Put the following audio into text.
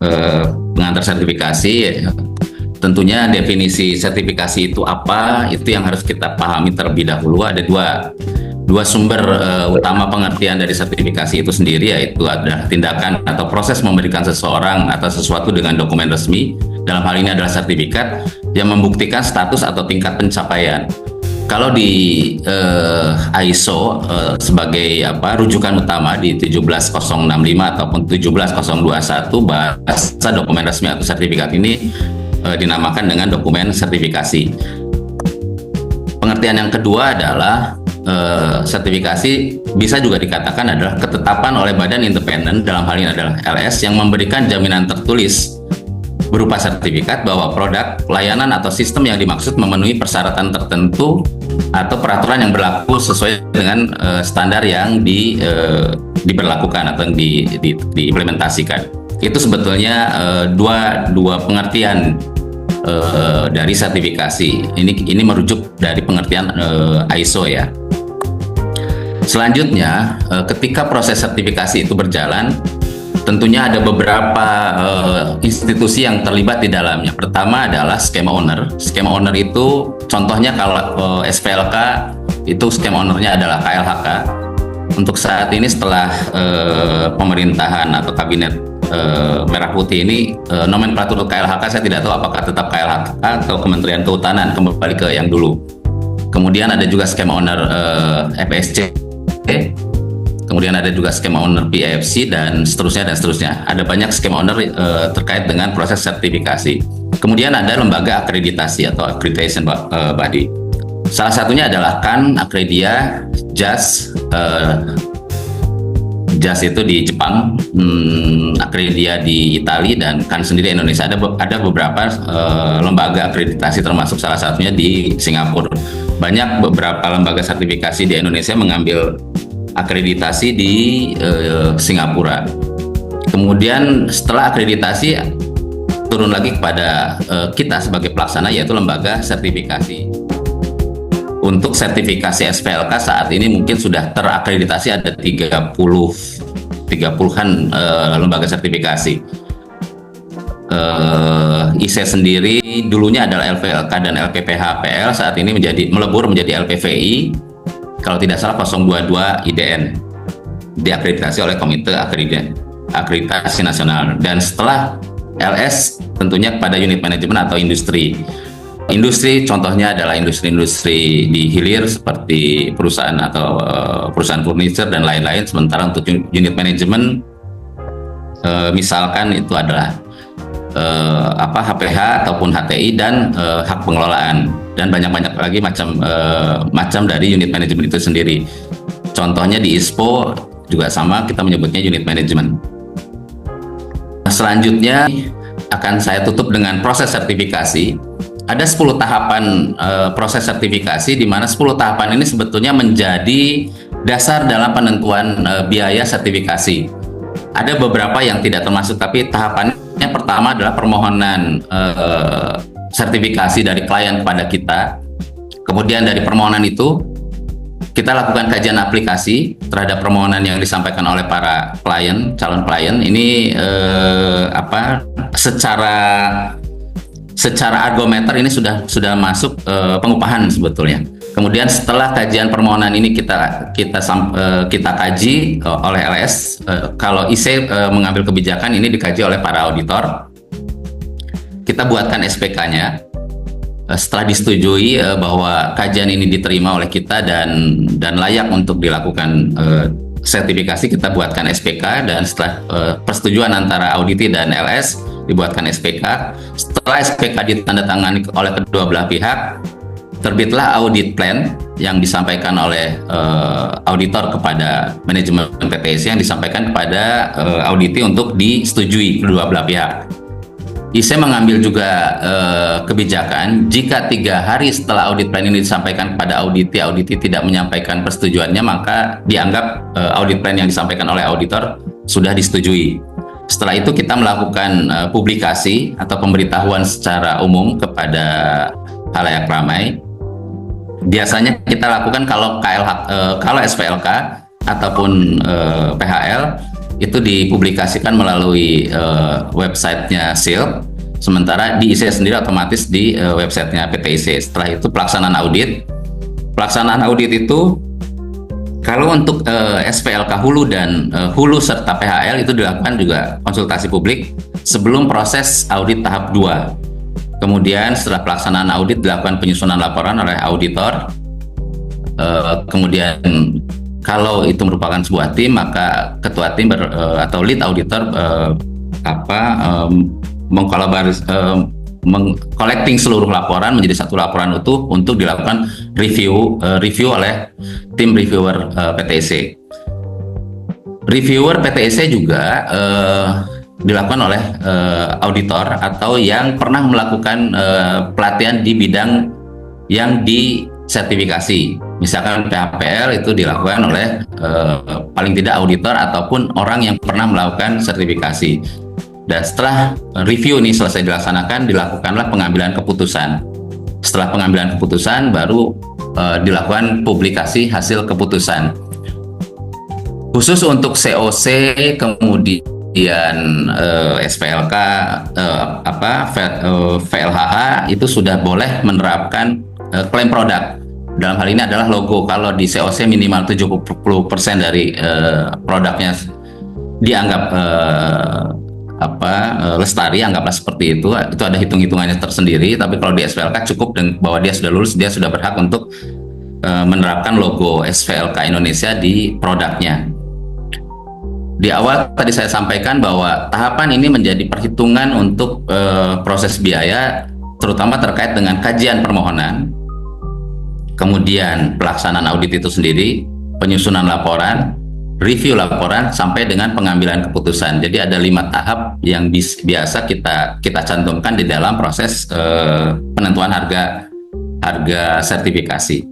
eh, pengantar sertifikasi, tentunya definisi sertifikasi itu apa, itu yang harus kita pahami terlebih dahulu. Ada dua sumber utama pengertian dari sertifikasi itu sendiri, yaitu adalah tindakan atau proses memberikan seseorang atau sesuatu dengan dokumen resmi. Dalam hal ini adalah sertifikat yang membuktikan status atau tingkat pencapaian. Kalau di ISO sebagai rujukan utama di 17065 ataupun 17021, bahasa dokumen resmi atau sertifikat ini dinamakan dengan dokumen sertifikasi. Pengertian yang kedua adalah sertifikasi bisa juga dikatakan adalah ketetapan oleh badan independen, dalam hal ini adalah LS, yang memberikan jaminan tertulis berupa sertifikat bahwa produk, layanan, atau sistem yang dimaksud memenuhi persyaratan tertentu atau peraturan yang berlaku sesuai dengan standar yang diberlakukan atau diimplementasikan. Itu sebetulnya dua pengertian dari sertifikasi. Ini merujuk dari pengertian ISO ya. Selanjutnya, ketika proses sertifikasi itu berjalan, tentunya ada beberapa institusi yang terlibat di dalamnya. Pertama adalah skema owner. Skema owner itu contohnya kalau SPLK itu skema ownernya adalah KLHK. Untuk saat ini setelah pemerintahan atau kabinet Merah Putih ini, nomenklatur KLHK saya tidak tahu apakah tetap KLHK atau Kementerian Kehutanan, kembali ke yang dulu. Kemudian ada juga skema owner FSC, kemudian ada juga skema owner PFC, dan seterusnya. Ada banyak skema owner terkait dengan proses sertifikasi. Kemudian ada lembaga akreditasi atau accreditation body. Salah satunya adalah CAN, Accredia, JAS. JAS itu di Jepang, Accredia di Italia, dan CAN sendiri Indonesia. Ada beberapa lembaga akreditasi, termasuk salah satunya di Singapura. Banyak beberapa lembaga sertifikasi di Indonesia mengambil akreditasi di Singapura. Kemudian setelah akreditasi turun lagi kepada kita sebagai pelaksana, yaitu lembaga sertifikasi. Untuk sertifikasi SPLK saat ini mungkin sudah terakreditasi ada 30-an lembaga sertifikasi. ISE sendiri dulunya adalah LVLK dan LPPHPL, saat ini melebur menjadi LPVI. Kalau tidak salah 022 IDN, diakreditasi oleh Komite Akreditasi Nasional. Dan setelah LS tentunya kepada unit manajemen atau industri. Industri contohnya adalah industri-industri di hilir seperti perusahaan atau perusahaan furniture dan lain-lain. Sementara untuk unit manajemen misalkan itu adalah HPH ataupun HTI dan hak pengelolaan, dan banyak lagi macam dari unit manajemen itu sendiri. Contohnya di ISPO juga sama, kita menyebutnya unit manajemen. Selanjutnya akan saya tutup dengan proses sertifikasi. Ada 10 tahapan proses sertifikasi, di mana 10 tahapan ini sebetulnya menjadi dasar dalam penentuan biaya sertifikasi. Ada beberapa yang tidak termasuk, tapi tahapannya pertama adalah permohonan sertifikasi dari klien kepada kita. Kemudian dari permohonan itu kita lakukan kajian aplikasi terhadap permohonan yang disampaikan oleh para klien, calon klien. Ini secara argometer ini sudah masuk pengupahan sebetulnya. Kemudian setelah kajian permohonan ini kita kaji oleh LS. Kalau IC mengambil kebijakan, ini dikaji oleh para auditor. Kita buatkan SPK-nya. Setelah disetujui bahwa kajian ini diterima oleh kita dan layak untuk dilakukan sertifikasi, kita buatkan SPK, dan setelah persetujuan antara auditi dan LS dibuatkan SPK. Setelah SPK ditandatangani oleh kedua belah pihak, terbitlah audit plan yang disampaikan oleh auditor kepada manajemen PTSI, yang disampaikan kepada auditi untuk disetujui kedua belah pihak. ISE mengambil juga kebijakan jika 3 hari setelah audit plan ini disampaikan kepada auditi tidak menyampaikan persetujuannya, maka dianggap audit plan yang disampaikan oleh auditor sudah disetujui. Setelah itu kita melakukan publikasi atau pemberitahuan secara umum kepada khalayak ramai. Biasanya kita lakukan kalau SPLK ataupun PHL, itu dipublikasikan melalui websitenya SILP, sementara di IC sendiri otomatis di websitenya PT IC. Setelah itu pelaksanaan audit itu kalau untuk SPLK hulu dan hulu serta PHL itu dilakukan juga konsultasi publik sebelum proses audit tahap 2. Kemudian setelah pelaksanaan audit dilakukan penyusunan laporan oleh auditor. Kemudian kalau itu merupakan sebuah tim, maka ketua tim atau lead auditor collecting seluruh laporan menjadi satu laporan utuh untuk dilakukan review oleh tim reviewer PTIC. Reviewer PTIC juga dilakukan oleh auditor atau yang pernah melakukan pelatihan di bidang yang disertifikasi. Misalkan PHPL itu dilakukan oleh paling tidak auditor ataupun orang yang pernah melakukan sertifikasi. Dan setelah review ini selesai dilaksanakan, dilakukanlah pengambilan keputusan. Setelah pengambilan keputusan, baru dilakukan publikasi hasil keputusan. Khusus untuk COC, kemudian SPLK, VLHH itu sudah boleh menerapkan klaim produk. Dalam hal ini adalah logo. Kalau di COC minimal 70% dari produknya dianggap lestari, anggaplah seperti itu ada hitung-hitungannya tersendiri. Tapi kalau di SPLK cukup bahwa dia sudah lulus, dia sudah berhak untuk menerapkan logo SPLK Indonesia di produknya. Di awal tadi saya sampaikan bahwa tahapan ini menjadi perhitungan untuk proses biaya, terutama terkait dengan kajian permohonan, kemudian pelaksanaan audit itu sendiri, penyusunan laporan, review laporan, sampai dengan pengambilan keputusan. Jadi ada 5 tahap yang biasa kita cantumkan di dalam proses penentuan harga sertifikasi.